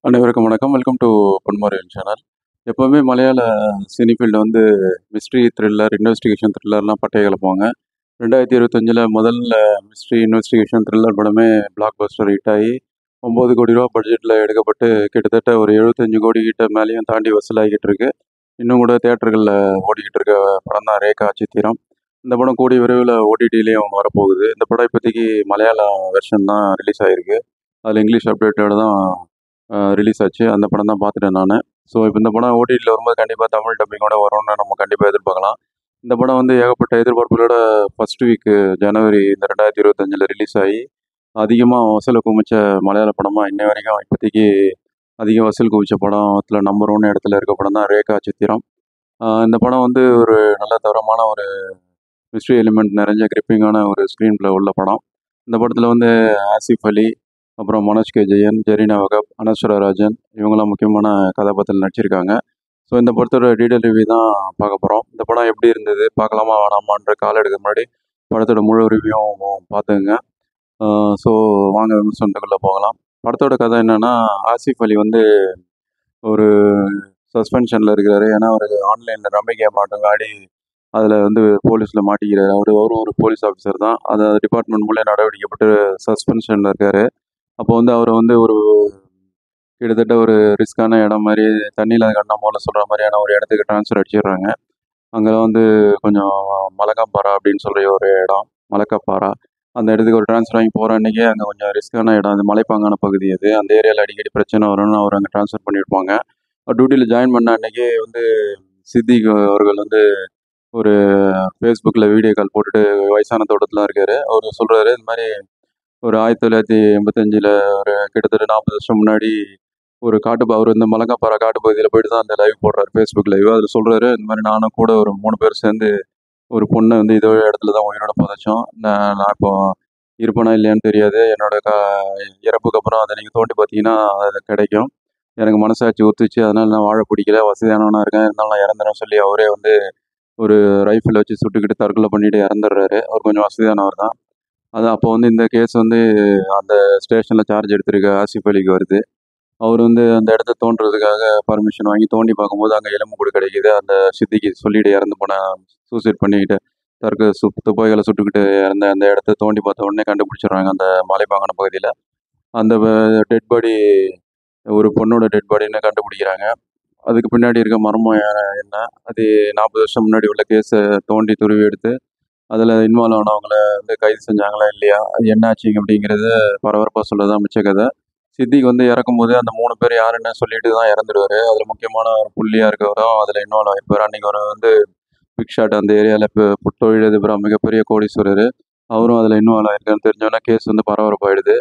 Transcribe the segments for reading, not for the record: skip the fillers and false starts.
அனைவருக்கும் வணக்கம். Welcome to Ponmariyal channel. எப்போவுமே மலையாள சினி ஃபீல்டு வந்து மிஸ்ட்ரி, த்ரில்லர், இன்வெஸ்டிகேஷன் த்ரில்லர்லாம் பட்டைய கிளப்புவாங்க. 2025ல் முதல்ல மிஸ்ட்ரி, இன்வெஸ்டிகேஷன் த்ரில்லர் படமே பிளாக் பஸ்டர் ஹிட் ஆகி 9 கோடி ரூபா பட்ஜெட்டில் எடுக்கப்பட்டு கிட்டத்தட்ட ஒரு 75 கோடி கிட்ட மேலேயும் தாண்டி வசூலாகிக்கிட்டு இருக்கு. இன்னும் கூட தியேட்டர்களில் ஓடிக்கிட்டு இருக்க படம் தான் ரேகா சித்திரம். இந்த படம் கூடிய விரைவில் ஓடிடிலையும் வரப்போகுது. இந்த படம் இப்போதைக்கு மலையாள வெர்ஷன் தான் ரிலீஸ் ஆகிருக்கு. அதில் இங்கிலீஷ் அப்டேட்டோட தான் ரிலீஸ் ஆச்சு. அந்த படம் தான் பார்த்துட்டேன் நான். ஸோ இப்போ இந்த படம் ஓடிடியில் வரும்போது கண்டிப்பாக தமிழ் டப்பிங்கோட வரும்னு நம்ம கண்டிப்பாக எதிர்பார்க்கலாம். இந்த படம் வந்து ஏகப்பட்ட எதிர்பார்ப்புகளோட ஃபர்ஸ்ட் வீக்கு ஜனவரி இந்த 2025ல் ரிலீஸ் ஆகி அதிகமாக வசூலை குமிச்ச மலையாள படமாக இன்ன வரைக்கும் இப்போதைக்கு அதிக வசூல் குவிச்ச படத்தில் நம்பர் 1 இடத்துல இருக்க படம் தான் ரேகா சித்திரம். இந்த படம் வந்து ஒரு நல்ல தரமான ஒரு மிஸ்ட்ரி எலிமெண்ட் நிறைஞ்ச கிரிப்பிங்கான ஒரு ஸ்க்ரீன் பிளே உள்ள படம். இந்த படத்தில் வந்து ஆசிஃப் அலி, அப்புறம் மனோஜ் கே ஜெயன், ஜெரீனா வகப், அனஸ்வரா ராஜன் இவங்கெல்லாம் முக்கியமான கதாபாத்திரத்தில் நடிச்சிருக்காங்க. ஸோ இந்த படத்தோட டீட்டெயில் ரிவ்யூ தான் பார்க்க போகிறோம். இந்த படம் எப்படி இருந்தது, பார்க்கலாமா வேணாமான்ற கால் எடுக்க முன்னாடி படத்தோட முழு ரிவ்யூவும் பார்த்துங்க. ஸோ வாங்க விமர்சனத்துக்குள்ளே போகலாம். படத்தோட கதை என்னென்னா, ஆசிஃப் அலி வந்து ஒரு சஸ்பென்ஷனில் இருக்கிறாரு. ஏன்னா அவர் ஆன்லைனில் நம்பிக்கை மாட்டம் ஆடி அதில் வந்து போலீஸில் மாட்டிக்கிறாரு. அவரும் ஒரு போலீஸ் ஆஃபீஸர் தான். அது டிபார்ட்மெண்ட் மூலம் நடவடிக்கைப்பட்டு சஸ்பென்ஷனில் இருக்கார். அப்போ வந்து அவரை வந்து ஒரு கிட்டத்தட்ட ஒரு ரிஸ்க்கான இடம் மாதிரி தண்ணியில் கண்ணாமூல சொல்கிற மாதிரியான ஒரு இடத்துக்கு ட்ரான்ஸ்ஃபர் அடிச்சிடுறாங்க. அங்கே வந்து கொஞ்சம் மலக்காப்பாரா அப்படின்னு சொல்கிற ஒரு இடம், மலக்காப்பாரா அந்த இடத்துக்கு ஒரு ட்ரான்ஸ்ஃபர் வாங்கி போகிற அன்றைக்கே அங்கே கொஞ்சம் ரிஸ்க்கான இடம், அது மலைப்பாங்கான பகுதி. அது அந்த ஏரியாவில் அடிக்கடி பிரச்சனை வரும்னு அவர் அங்கே ட்ரான்ஸ்ஃபர் பண்ணியிருப்பாங்க. டியூட்டியில் ஜாயின் பண்ண அன்றைக்கே வந்து சித்திக் அவர்கள் வந்து ஒரு ஃபேஸ்புக்கில் வீடியோ கால் போட்டுட்டு வயசான தோட்டத்தில் இருக்கார். அவர் சொல்கிறாரு, இது மாதிரி ஒரு 1985ல் ஒரு கிட்டத்தட்ட 40 வருஷம் முன்னாடி ஒரு அவர் இந்த மலங்காப்பாறை காட்டுப்பகுதியில் போயிட்டு தான் அந்த லைவ் போடுறாரு, ஃபேஸ்புக் லைவ். அதில் சொல்கிறாரு, இந்த மாதிரி நானும் கூட ஒரு 3 பேர் சேர்ந்து ஒரு பொண்ணை வந்து இதோ இடத்துல தான் உயிரோட புதைச்சோம். நான் இப்போ இருப்பேனா இல்லையான்னு தெரியாது. என்னோட இறப்புக்கு அப்புறம் அதை நீங்கள் தோண்டி பார்த்தீங்கன்னா அது கிடைக்கும். எனக்கு மனசாட்சி ஒத்துச்சு, அதனால் நான் வாழ பிடிக்கல, வசதியானவனாக இருக்கேன், இருந்தாலும் நான் இறந்துறேன்னு சொல்லி அவரே வந்து ஒரு ரைஃபிள் வச்சு சுட்டுக்கிட்டு தற்கொலை பண்ணிட்டு இறந்துடுறாரு. அவர் கொஞ்சம் வசதியானவர் தான். அது அப்போ வந்து இந்த கேஸ் வந்து அந்த ஸ்டேஷனில் சார்ஜ் எடுத்திருக்க ஆசிஃப் அலிக்கு வருது. அவர் வந்து அந்த இடத்த தோண்டுறதுக்காக பர்மிஷன் வாங்கி தோண்டி பார்க்கும்போது அங்கே எலும்புக்கூடு கிடைக்குது. அந்த சித்திக்கு சொல்லிட்டு இறந்து போன, சூசைட் பண்ணிக்கிட்டு துப்பாக்கிகளை சுட்டுக்கிட்டு இறந்த அந்த இடத்த தோண்டி பார்த்த உடனே கண்டுபிடிச்சிடுறாங்க அந்த மலைப்பாங்கான பகுதியில். அந்த டெட் பாடி ஒரு பொண்ணோட டெட் பாடின்னு கண்டுபிடிக்கிறாங்க. அதுக்கு பின்னாடி இருக்க மர்மம் என்ன, அது 40 வருஷம் முன்னாடி உள்ள கேஸை தோண்டி துருவி எடுத்து அதில் இன்வால்வ் ஆனவங்கள வந்து கைது செஞ்சாங்களா இல்லையா, அது என்னாச்சுங்க அப்படிங்கிறத பரபரப்பாக சொல்லதான் மிச்ச கதை. சித்திக் வந்து இறக்கும்போது அந்த 3 பேர் யாருன்னு சொல்லிட்டு தான் இறந்துடுவார். அதில் முக்கியமான ஒரு புள்ளியாக இருக்கவரும் அதில் இன்வால்வ் ஆகிருப்பார். அன்றைக்கி ஒரு வந்து பிக் ஷாட் அந்த ஏரியாவில் இப்போ தொழிலதிபராக மிகப்பெரிய கோடீஸ்வரர், அவரும் அதில் இன்வால்வ் ஆகிருக்காருன்னு தெரிஞ்சோன்னா கேஸ் வந்து பரபரப்பாயிடுது.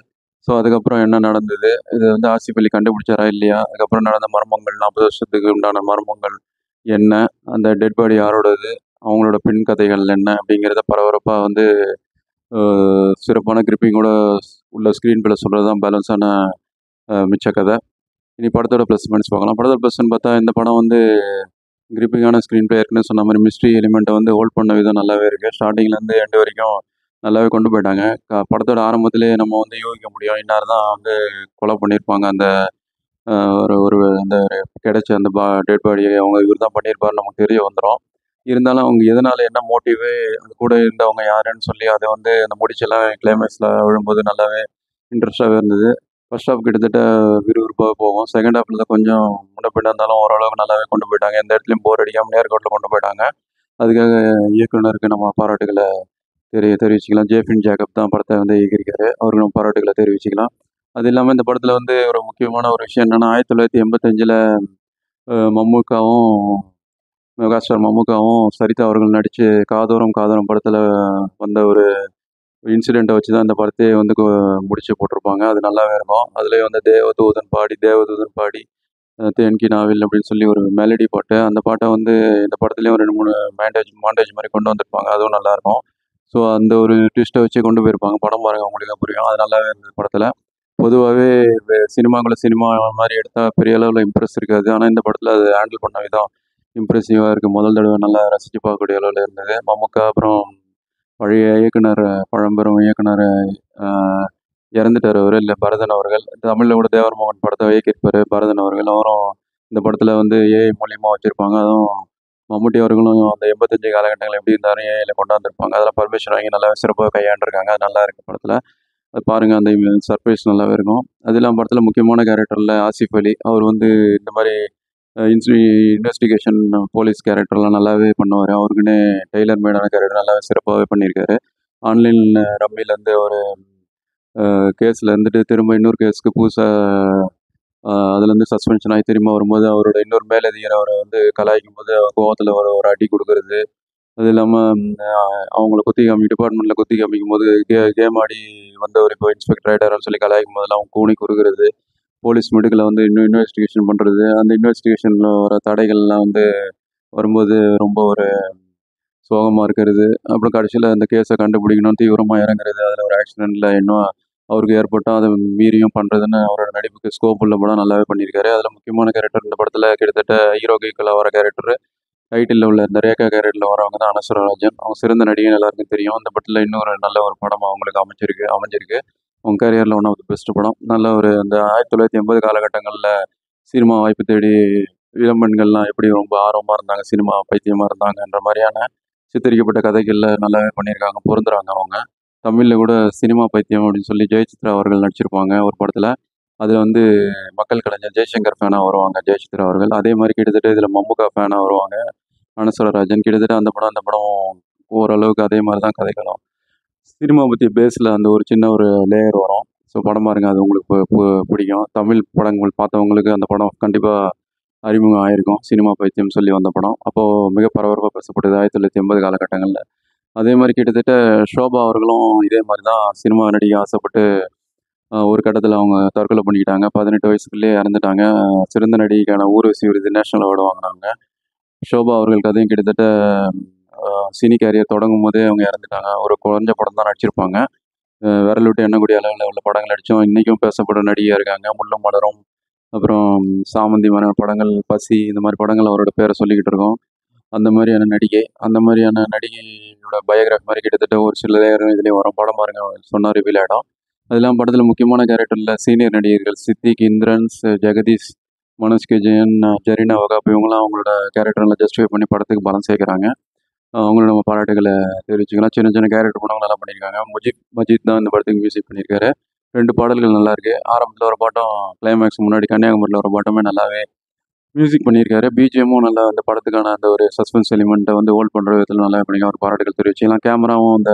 ஸோ அதுக்கப்புறம் என்ன நடந்தது, இது வந்து ஆசிஃப் அலி கண்டுபிடிச்சாரா இல்லையா, அதுக்கப்புறம் நடந்த மர்மங்கள், 40 வருஷத்துக்கு உண்டான மர்மங்கள் என்ன, அந்த டெட் பாடி யாரோடது, அவங்களோட பின் கதைகள் என்ன அப்படிங்கிறத பரபரப்பாக வந்து சிறப்பான கிரிப்பிங்கோட உள்ள ஸ்க்ரீன் பிளே சொல்கிறது தான் பேலன்ஸான மிச்ச கதை. இனி படத்தோட ப்ளஸ் பாயிண்ட்ஸ் பார்க்கலாம். படத்தோட ப்ளஸ்ன்னு பார்த்தா, இந்த படம் வந்து கிரிப்பிங்கான ஸ்க்ரீன் பிளே இருக்குன்னு சொன்ன மாதிரி மிஸ்ட்ரி எலிமெண்ட்டை வந்து ஹோல்ட் பண்ண விதம் நல்லாவே இருக்குது. ஸ்டார்டிங்லேருந்து எண்டு வரைக்கும் நல்லாவே கொண்டு போயிட்டாங்க. படத்தோட ஆரம்பத்திலே நம்ம வந்து யூகிக்க முடியும், இன்னார் தான் வந்து கொலை பண்ணியிருப்பாங்க. அந்த ஒரு ஒரு அந்த கிடைச்ச அந்த டெட் பாடியை இவர் தான் பண்ணியிருப்பார் நமக்கு தெரிய வந்துடும். இருந்தாலும் அவங்க எதனால், என்ன மோட்டிவு, அது கூட இருந்தவங்க யாருன்னு சொல்லி அதை வந்து அந்த முடிச்செல்லாம் கிளைமேக்ஸில் விழும்போது நல்லாவே இன்ட்ரெஸ்டாகவே இருந்தது. ஃபர்ஸ்ட் ஹாஃப் கிட்டத்தட்ட விறுவிறுப்பாக போகும். செகண்ட் ஹாஃபில் தான் கொஞ்சம் முன்னப்பின்ன இருந்தாலும் ஓரளவுக்கு நல்லாவே கொண்டு போயிட்டாங்க. எந்த இடத்துலையும் போர் அடிக்காமல் நேர்கோட்டில் கொண்டு போயிட்டாங்க. அதுக்காக இயக்குனருக்கு நம்ம பாராட்டுகளை தெரிவிச்சுக்கலாம். ஜேஃபின் ஜேக்கப் தான் படத்தை வந்து இயக்கியிருக்காரு. அவருக்கு நம்ம பாராட்டுகளை தெரிவிச்சுக்கலாம். அது இல்லாமல் இந்த படத்தில் வந்து ஒரு முக்கியமான ஒரு விஷயம் என்னென்னா, 1985ல் மம்முக்காவும் மெகாஸ்டார் மம்முக்காவும் சரிதா அவர்கள் நடித்து காதோரம் காதோரம் படத்தில் வந்த ஒரு இன்சிடெண்ட்டை வச்சு தான் இந்த படத்தையே வந்து முடிச்சு போட்டிருப்பாங்க. அது நல்லாவே இருக்கும். அதுலேயே வந்து தேவதூதன் பாடி தேன்கி நாவில் அப்படின்னு சொல்லி ஒரு மெலடி பாட்டு, அந்த பாட்டை வந்து இந்த படத்துலேயும் 2, 3 மாண்டேஜ் மாதிரி கொண்டு வந்திருப்பாங்க. அதுவும் நல்லாயிருக்கும். ஸோ அந்த ஒரு ட்விஸ்ட்டை வச்சு கொண்டு போயிருப்பாங்க. படம் பாருங்கள், உங்களுக்கு புரியும். அது நல்லாவே இருந்தது படத்தில். பொதுவாகவே சினிமா மாதிரி எடுத்தால் பெரிய அளவில் இம்ப்ரெஸ் இருக்காது. ஆனால் இந்த படத்தில் அது ஹேண்டில் பண்ண விதம் இம்ப்ரெசிவாக இருக்குது. முதல் தடவை நல்லா ரசித்து பார்க்கக்கூடிய அளவில் இருந்தது. மம்முக்கா, அப்புறம் பழைய இயக்குனர், பழம்பெரும் இயக்குனர் இறந்துட்டார் அவரு. இல்ல பரதன் அவர்கள். தமிழ்ல கூட தேவர் மகன் படத்த இயக்கியிருப்பாரு பரதன் அவர்கள். அவரும் இந்த படத்துல வந்து ஏஐ மூலியமா வச்சிருப்பாங்க. அதுவும் மம்முட்டி அவர்களும் அந்த 85 காலகட்டங்கள்ல எப்படி இருந்தாரு, ஏஐல கொண்டாந்துருப்பாங்க. அதெல்லாம் பர்மிஷன் வாங்கி நல்லா சிறப்பா கையாண்டுருக்காங்க. அது நல்லா இருக்கு படத்துல. அது பாருங்க அந்த சர்ப்ரைஸ் நல்லாவே இருக்கும். அது இல்லாம படத்துல முக்கியமான கேரக்டர்ல ஆசிஃப் அலி. அவர் வந்து இந்த மாரி அ இன்ஸ்வி இன்வெஸ்டிகேஷன் போலீஸ் கேரக்டர்லாம் நல்லாவே பண்ணுவாரு. அவருக்குன்னே டெய்லர் மேடான கேரக்டர் நல்லாவே சிறப்பாவே பண்ணியிருக்காரு. ஆன்லைன் ரம்மிலேருந்து ஒரு கேஸ்ல இருந்துட்டு திரும்ப இன்னொரு கேஸ்க்கு புதுசா அதுலேருந்து சஸ்பென்ஷன் ஆகி திரும்ப வரும்போது அவரோட இன்னொரு மேலதிகாரி அவரை வந்து கலாய்க்கும்போது கோவத்துல ஒரு அடி குடுக்குறது. அது இல்லாம அவங்கள குத்தி டிபார்ட்மெண்ட்ல குத்தி காமிக்கும்போது கேம் ஆடி வந்தவர் இப்போ இன்ஸ்பெக்டர் ஆயிட்டாருன்னு சொல்லி கலாய்க்கும் போதெல்லாம் அவங்க கூனி குறுகுறது. போலீஸ் மிடுக்குல வந்து இன்னும் இன்வெஸ்டிகேஷன் பண்றது. அந்த இன்வெஸ்டிகேஷன்ல வர தடைகள்லாம் வந்து வரும்போது ரொம்ப ஒரு சோகமா இருக்கிறது. அப்புறம் கடைசியில அந்த கேஸ கண்டுபிடிக்கணும் தீவிரமா இறங்குறது. அதுல ஒரு ஆக்சிடென்ட்ல இன்னும் அவருக்கு ஏற்பட்டா அத மீறியும் பண்றதுன்னு அவரோட நடிப்புக்கு ஸ்கோப் உள்ள படம் நல்லாவே பண்ணியிருக்காரு. அதுல முக்கியமான கேரக்டர் இந்த படத்துல கிட்டத்தட்ட ஹீரோக்கு ஈக்குவலா வர கேரக்டர் டைட்டில்ல உள்ள இந்த ரேகா கேரக்டர்ல வரவங்க தான் அனஸ்வரராஜன். அவங்க சிறந்த நடிகைன்னு எல்லாருக்கும் தெரியும். அந்த படத்துல இன்னொரு நல்ல ஒரு படம் அவங்களுக்கு அமைஞ்சிருக்கு. அவங்க கரியர்ல ஒன் ஆஃப் தி பெஸ்ட் படம். நல்ல ஒரு இந்த 1980 காலகட்டங்கள்ல சினிமா வாய்ப்பு தேடி இளம்பெண்கள்லாம் எப்படி ரொம்ப ஆர்வமா இருந்தாங்க, சினிமா பைத்தியமா இருந்தாங்கன்ற மாரியான சித்தரிக்கப்பட்ட கதைகள்ல நல்லாவே பண்ணியிருக்காங்க. பொருந்துறாங்க அவங்க. தமிழ்ல கூட சினிமா பைத்தியம் அப்படின்னு சொல்லி ஜெயசித்ரா அவர்கள் நடிச்சிருப்பாங்க ஒரு படத்துல. அதுல வந்து மக்கள் கலைஞர் ஜெய்சங்கர் ஃபேனா வருவாங்க ஜெயசித்ரா அவர்கள். அதே மாரி கிட்டத்தட்ட இதுல மம்முக்கா ஃபேனா வருவாங்க. அனஸ்வரராஜன். கிட்டத்தட்ட அந்த படம் ஓரளவுக்கு அதே மாரி தான் கதைக்களம். சினிமா பத்தி பேஸ்ல அந்த ஒரு சின்ன ஒரு லேயர் வரும். ஸோ படம் பாருங்க. அது உங்களுக்கு பிடிக்கும். தமிழ் படங்கள் பார்த்தவங்களுக்கு அந்த படம் கண்டிப்பா அறிமுகம் ஆயிருக்கும். சினிமா பைத்தியம்னு சொல்லி வந்த படம். அப்போ மிக பரபரப்பா பேசப்பட்டது 1980 காலகட்டங்கள்ல. அதே மாரி கிட்டத்தட்ட ஷோபா அவர்களும் இதே மாரி தான் சினிமா நடிக்க ஆசைப்பட்டு ஒரு கட்டத்தில அவங்க தற்கொலை பண்ணிக்கிட்டாங்க. 18 வயசுக்குள்ளேயே இறந்துட்டாங்க. சிறந்த நடிகைக்கான ஊர்வசி விருது நேஷனல் அவார்டு வாங்குனாங்க. ஷோபா அவர்கள் கதையும் கிட்டத்தட்ட அ சினி கேரியர் தொடங்கும்போதே அவங்க இறந்துட்டாங்க. ஒரு குறைஞ்ச படம் தான் நடிச்சிருப்பாங்க. விரல் விட்டு எண்ணக்கூடிய அளவுல உள்ள படங்கள் நடிச்சும் இன்னைக்கும் பேசப்படும் நடிகையா இருக்காங்க. முள்ளும் மலரும், அப்புறம் சாமந்தி மலர் படங்கள், பசி இந்த மாரி படங்கள் அவரோட பேர சொல்லிக்கிட்டு இருக்கோம். அந்த மாரியான நடிகை. அந்த மாரியான நடிகையோட பயோகிராஃபி மாரி கிட்டத்தட்ட ஒரு சில லேயரும் இதுலயும் வரும். படம் பாருங்க சொன்னா ரிவீல் ஆயிடும். அது இல்லாம படத்துல முக்கியமான கேரக்டர்ல சீனியர் நடிகர்கள் சித்திக், இந்திரன்ஸ், ஜெகதீஷ், மனோஜ் கே ஜெயன், ஜெரீனா வகாப் இவங்கலாம் அவங்களோட கேரக்டர்ல ஜஸ்டிஃபை பண்ணி படத்துக்கு பலம் சேர்க்குறாங்க. அவங்கள நம்ம பாராட்டுகள தெரிவிச்சுக்கலாம். சின்ன சின்ன கேரக்டர் படம் நல்லா பண்ணியிருக்காங்க. மஜித் தான் இந்த படத்துக்கு மியூசிக் பண்ணியிருக்காரு. 2 பாடல்கள் நல்லாயிருக்கு. ஆரம்பத்துல ஒரு பாட்டும், கிளைமேக்ஸ் முன்னாடி கன்னியாகுமரியில ஒரு பாட்டுமே நல்லாவே மியூசிக் பண்ணியிருக்காரு. பிஜிஎம்மும் நல்லா அந்த படத்துக்கான அந்த ஒரு சஸ்பென்ஸ் எலிமெண்ட்ட வந்து ஹோல்ட் பண்ற விதத்துல நல்லாவே பண்ணியிருக்காரு. ஒரு பாராட்டுகள் தெரிவிச்சுக்கலாம். கேமராவும் அந்த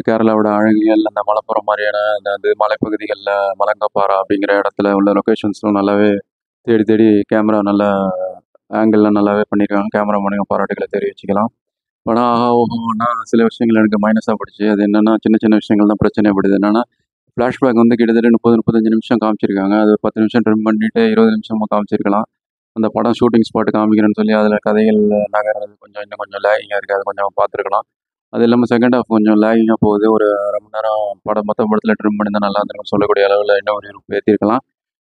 கேரளாவோட அழகியல், அந்த மலப்புறம் மாரியான அந்த மலைப்பகுதிகள்ல மலங்கப்பாறா அப்படிங்கிற இடத்துல உள்ள லொகேஷன்ஸ்லாம் நல்லாவே தேடி தேடி கேமரா நல்லா ஆங்கிள்லாம் நல்லாவே பண்ணியிருக்காங்க. கேமராமேனுக்கு பாராட்டுகள தெரிவிச்சுக்கலாம். படம் ஆஹா ஓஹோன்னா சில விஷயங்கள் எனக்கு மைனஸா பட்டுச்சு. அது என்னன்னா, சின்ன சின்ன விஷயங்கள் தான் பிரச்சனைப்படுது. என்னன்னா, ஃப்ளாஷ்பேக் வந்து கிட்டத்தட்ட 30, 35 நிமிஷம் காமிச்சிருக்காங்க. அது 10 நிமிஷம் ட்ரிம் பண்ணிட்டு 20 நிமிஷமா காமிச்சிருக்கலாம். அந்த படம் ஷூட்டிங் ஸ்பாட் காமிக்கிறேன்னு சொல்லி அதில கதைகள் நகர்றது கொஞ்சம் இன்னும் கொஞ்சம் லேகிங்கா இருக்கு. அத கொஞ்சம் பார்த்துருக்கலாம். அது இல்லாம செகண்ட் ஹாஃப் கொஞ்சம் லேகிங்கா போகுது. ஒரு 1/2 மணி நேரம் மொத்த படத்தில ட்ரிம் பண்ணியிருந்தா நல்லா இருந்திருக்கும்னு சொல்லக்கூடிய அளவுல இன்னும் ஒரு ஏத்தியிருக்கலாம்.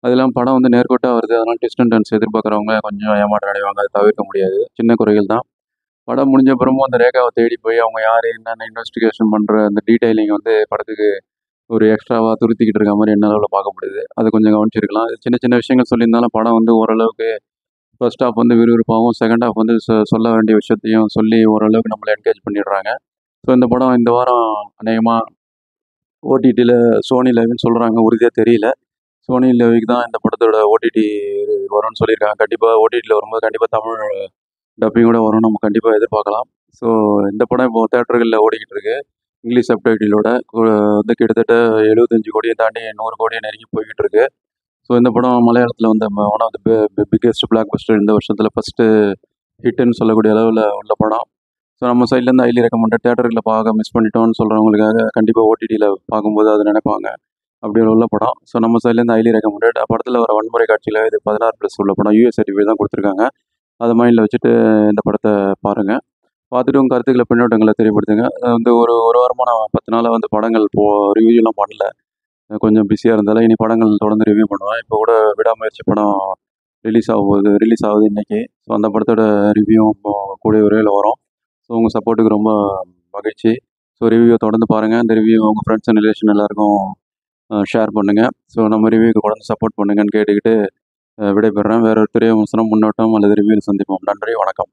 அது இல்லாம படம் வந்து நேர்கோட்டா வருது. அதனால ட்விஸ்ட் அண்ட் டர்ன்ஸ் எதிர்பார்க்குறவங்க கொஞ்சம் ஏமாற்றம் அடைவாங்க. அத தவிர்க்க முடியாது. சின்ன குறைகள் தான். படம் முடிஞ்ச அப்புறமும் அந்த ரேகாவ தேடி போய் அவங்க யாரு என்னன்னு இன்வெஸ்டிகேஷன் பண்ற அந்த டீட்டெயிலிங் வந்து படத்துக்கு ஒரு எக்ஸ்ட்ராவா துருத்திக்கிட்டு இருக்க மாரி என்ன அளவுல பார்க்கப்படுது. அத கொஞ்சம் கவனிச்சிருக்கலாம். சின்ன சின்ன விஷயங்கள் சொல்லியிருந்தாலும் படம் வந்து ஓரளவுக்கு ஃபர்ஸ்ட் ஹாஃப் வந்து விறுவிறுப்பாவும், செகண்ட் ஹாஃப் வந்து சொல்ல வேண்டிய விஷயத்தையும் சொல்லி ஓரளவுக்கு நம்மள என்கேஜ் பண்ணிடுறாங்க. ஸோ இந்த படம் இந்த வாரம் அநேகமா ஓடிடில சோனி லைவ்ன்னு சொல்றாங்க. உறுதியா தெரியல. சோனி லைவ்க்கு தான் இந்த படத்தோட ஓடிடி வரும்னு சொல்லியிருக்காங்க. கண்டிப்பா ஓடிடில வரும்போது கண்டிப்பா தமிழ் டப்பிங்கோட வரும்னு நம்ம கண்டிப்பா எதிர்பார்க்கலாம். ஸோ இந்த படம் இப்போ தியேட்டர்கள்ல ஓடிக்கிட்டு இருக்கு. இங்கிலீஷ் சப்டைட்டிலோட வந்து கிட்டத்தட்ட 75,00,00,000 தாண்டி 100,00,00,000 நெருங்கி போய்க்கிட்டு இருக்கு. ஸோ இந்த படம் மலையாளத்தில வந்து one of the biggest blockbuster இந்த வருஷத்துல ஃபர்ஸ்ட்டு ஹிட்டுன்னு சொல்லக்கூடிய அளவுல உள்ள படம். ஸோ நம்ம சைட்லேருந்து ஹைலி ரெக்கமெண்டட். தியேட்டர்ல பார்க்க மிஸ் பண்ணிட்டோம்னு சொல்றவங்களுக்காக கண்டிப்பா ஓடிடில பார்க்கும்போது அத நெனைப்பாங்க. அப்படி ஒரு உள்ள படம். ஸோ நம்ம சைட்லேருந்து ஹைலி ரெக்கமெண்டட். படத்துல வர வன்முறை காட்சியில இது 16+ உள்ள படம். யுஎஸ் சர்டிஃபிகேட் தான் குடுத்துருக்காங்க. அத மைண்ட்ல வச்சுட்டு இந்த படத்த பாருங்க. பார்த்துட்டு உங்க கருத்துக்கள, பின்னூட்டங்கள தெரியப்படுத்துங்க. வந்து ஒரு 1 வாரமா நான் 10 நாளா வந்து படங்கள் ரிவ்யூலாம் பண்ணல. கொஞ்சம் பிஸியா இருந்ததால, இனி படங்கள் தொடர்ந்து ரிவ்யூ பண்ணுவேன். இப்போ கூட விடாமுயற்சி படம் ரிலீஸ் ஆகுது இன்னைக்கு. ஸோ அந்த படத்தோட ரிவ்யூவும் இப்போ கூடிய விரைவில வரும். ஸோ உங்க சப்போர்ட்டுக்கு ரொம்ப மகிழ்ச்சி. ஸோ ரிவ்யூவை தொடர்ந்து பாருங்கள். இந்த ரிவ்யூ உங்கள் ஃப்ரெண்ட்ஸ் அண்ட் ரிலேஷன் எல்லாருக்கும் ஷேர் பண்ணுங்கள். ஸோ நம்ம ரிவ்யூக்கு தொடர்ந்து சப்போர்ட் பண்ணுங்கன்னு கேட்டுக்கிட்டு விடைபெறுறேன். வேற ஒரு பெரிய விமர்சனம், முன்னோட்டம் அல்லது ரிவ்யூவில் சந்திப்போம். நன்றி, வணக்கம்.